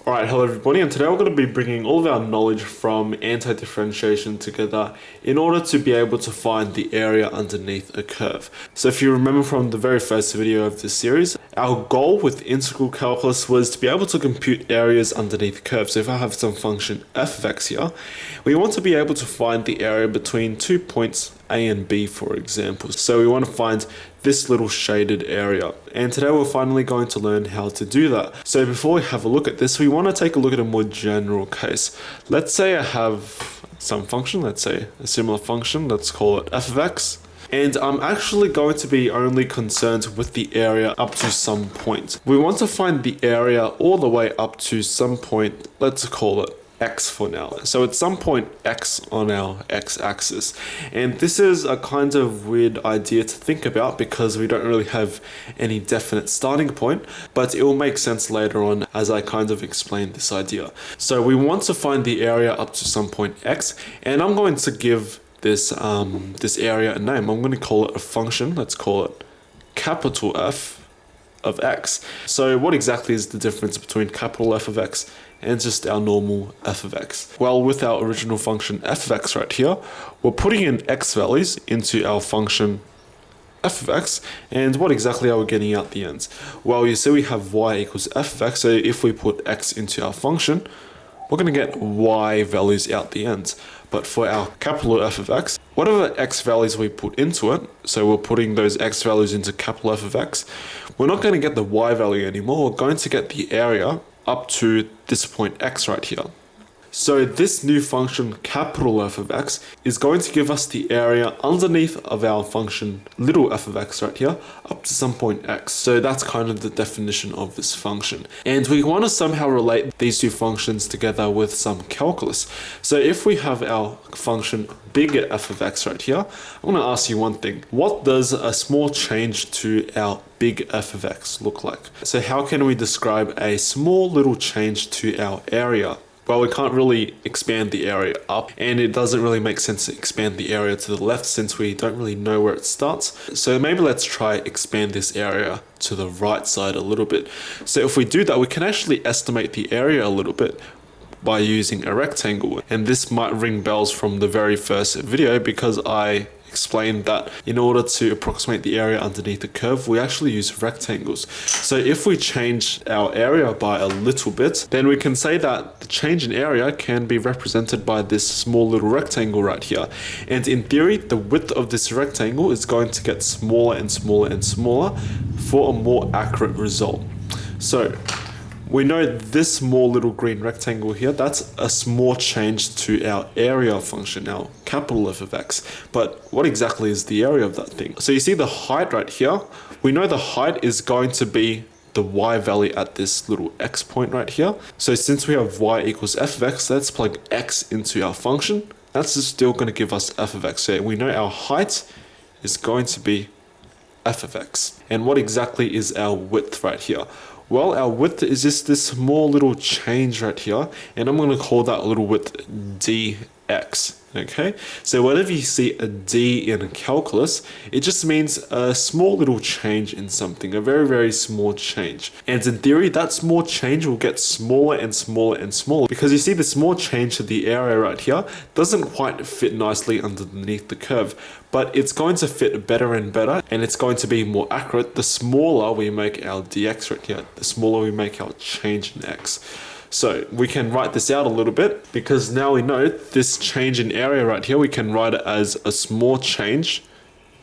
Alright, hello everybody, and today we're going to be bringing all of our knowledge from anti-differentiation together in order to be able to find the area underneath a curve. So if you remember from the very first video of this series, our goal with integral calculus was to be able to compute areas underneath curves. So if I have some function f of x here, we want to be able to find the area between 2 points A and B, for example. So we want to find this little shaded area, and today we're finally going to learn how to do that. So before we have a look at this, we want to take a look at a more general case. Let's say I have some function, let's say a similar function, let's call it f of x, and I'm actually going to be only concerned with the area up to some point. We want to find the area all the way up to some point, let's call it x for now. So at some point x on our x-axis, and this is a kind of weird idea to think about because we don't really have any definite starting point, but it will make sense later on as I kind of explain this idea. So we want to find the area up to some point x, and I'm going to give this this area a name. I'm going to call it a function. Let's call it capital F of x. So what exactly is the difference between capital F of x and just our normal f of x? Well, with our original function f of x right here, we're putting in x values into our function f of x, and what exactly are we getting out the end? Well, you see we have y equals f of x, so if we put x into our function, we're going to get y values out the end. But for our capital F of x, whatever x values we put into it, so we're putting those x values into capital F of x, we're not going to get the y value anymore, we're going to get the area up to this point x right here. So this new function capital F of x is going to give us the area underneath of our function little f of x right here up to some point x. So that's kind of the definition of this function. And we want to somehow relate these two functions together with some calculus. So if we have our function big f of x right here, I want to ask you one thing. What does a small change to our big f of x look like? So how can we describe a small little change to our area? Well, we can't really expand the area up, and it doesn't really make sense to expand the area to the left since we don't really know where it starts. So maybe let's try expand this area to the right side a little bit. So if we do that, we can actually estimate the area a little bit by using a rectangle. And this might ring bells from the very first video because I explained that in order to approximate the area underneath the curve, we actually use rectangles. So if we change our area by a little bit, then we can say that the change in area can be represented by this small little rectangle right here. And in theory, the width of this rectangle is going to get smaller and smaller and smaller for a more accurate result. So we know this small little green rectangle here, that's a small change to our area function, our capital F of x. But what exactly is the area of that thing? So you see the height right here, we know the height is going to be the y value at this little x point right here. So since we have y equals f of x, let's plug x into our function. That's just still going to give us f of x. So we know our height is going to be f of x. And what exactly is our width right here? Well, our width is just this small little change right here, and I'm going to call that little width dx. Okay, so whenever you see a d in a calculus, it just means a small little change in something, a very, very small change. And in theory, that small change will get smaller and smaller and smaller because you see the small change to the area right here doesn't quite fit nicely underneath the curve, but it's going to fit better and better, and it's going to be more accurate the smaller we make our dx right here, the smaller we make our change in x. So we can write this out a little bit because now we know this change in area right here, we can write it as a small change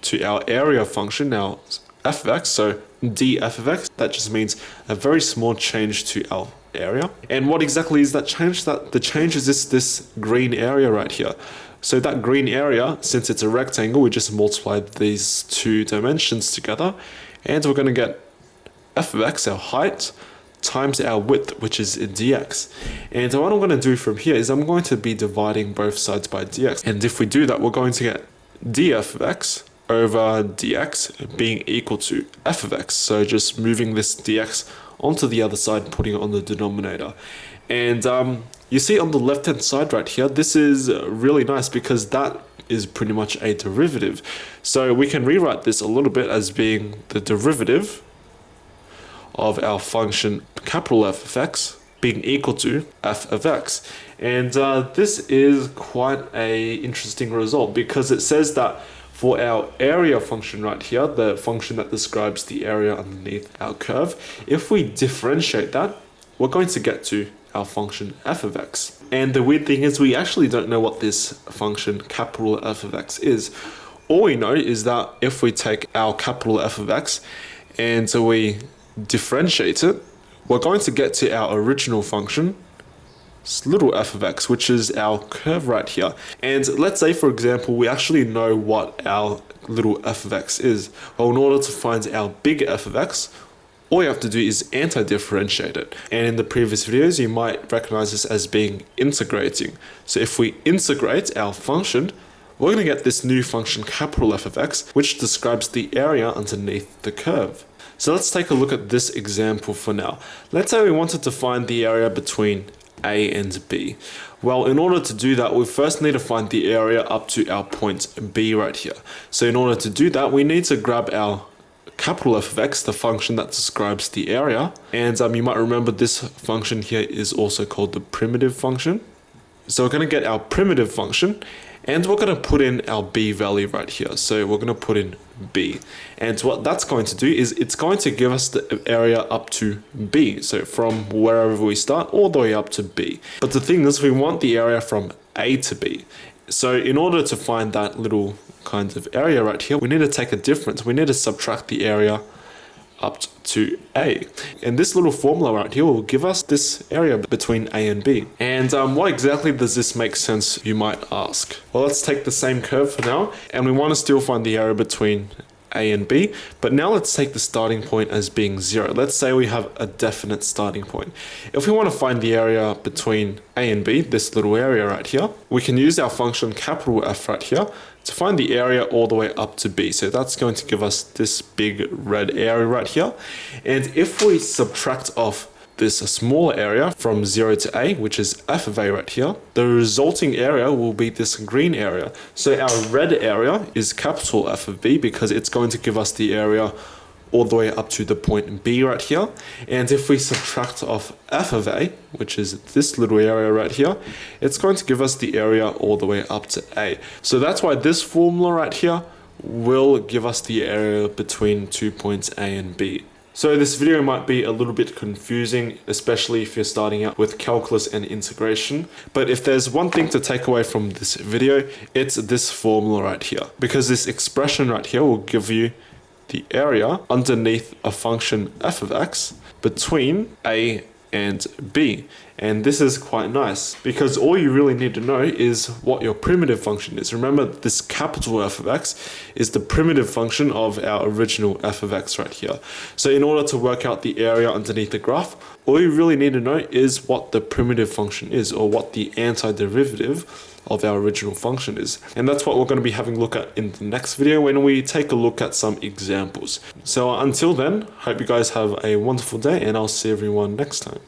to our area function, now f of x, so df of x, that just means a very small change to our area. And what exactly is that change? That the change is this green area right here. So that green area, since it's a rectangle, we just multiply these two dimensions together, and we're going to get f of x, our height, times our width, which is dx. And what I'm going to do from here is I'm going to be dividing both sides by dx. And if we do that, we're going to get df of x over dx being equal to f of x. So just moving this dx onto the other side, putting it on the denominator. And you see on the left hand side right here, this is really nice because that is pretty much a derivative. So we can rewrite this a little bit as being the derivative of our function capital F of x being equal to f of x. And this is quite a interesting result, because it says that for our area function right here, the function that describes the area underneath our curve, if we differentiate that, we're going to get to our function f of x. And the weird thing is we actually don't know what this function capital F of x is. All we know is that if we take our capital F of x and so we differentiate it, we're going to get to our original function, little f of x, which is our curve right here. And let's say, for example, we actually know what our little f of x is. Well, in order to find our big f of x, all you have to do is anti-differentiate it. And in the previous videos, you might recognize this as being integrating. So if we integrate our function, we're going to get this new function capital F of x, which describes the area underneath the curve. So let's take a look at this example for now. Let's say we wanted to find the area between A and B. Well, in order to do that, we first need to find the area up to our point B right here. So in order to do that, we need to grab our capital F of x, the function that describes the area. And you might remember this function here is also called the primitive function. So we're going to get our primitive function, and we're going to put in our b value right here. So we're going to put in b. And what that's going to do is it's going to give us the area up to b. So from wherever we start all the way up to b. But the thing is, we want the area from a to b. So in order to find that little kind of area right here, we need to take a difference. We need to subtract the area up to A. And this little formula right here will give us this area between A and B. And why exactly does this make sense, you might ask? Well, let's take the same curve for now, and we want to still find the area between A and B, but now let's take the starting point as being 0. Let's say we have a definite starting point. If we want to find the area between A and B, this little area right here, we can use our function capital F right here to find the area all the way up to B. So that's going to give us this big red area right here. And if we subtract off this smaller area from 0 to A, which is f of A right here, the resulting area will be this green area. So our red area is capital F of B, because it's going to give us the area all the way up to the point B right here. And if we subtract off f of A, which is this little area right here, it's going to give us the area all the way up to A. So that's why this formula right here will give us the area between 2 points A and B. So this video might be a little bit confusing, especially if you're starting out with calculus and integration. But if there's one thing to take away from this video, it's this formula right here. Because this expression right here will give you the area underneath a function f of x between A and B. And this is quite nice, because all you really need to know is what your primitive function is. Remember, this capital F of x is the primitive function of our original f of x right here. So in order to work out the area underneath the graph, all you really need to know is what the primitive function is, or what the antiderivative of our original function is. And that's what we're going to be having a look at in the next video when we take a look at some examples. So until then, hope you guys have a wonderful day, and I'll see everyone next time.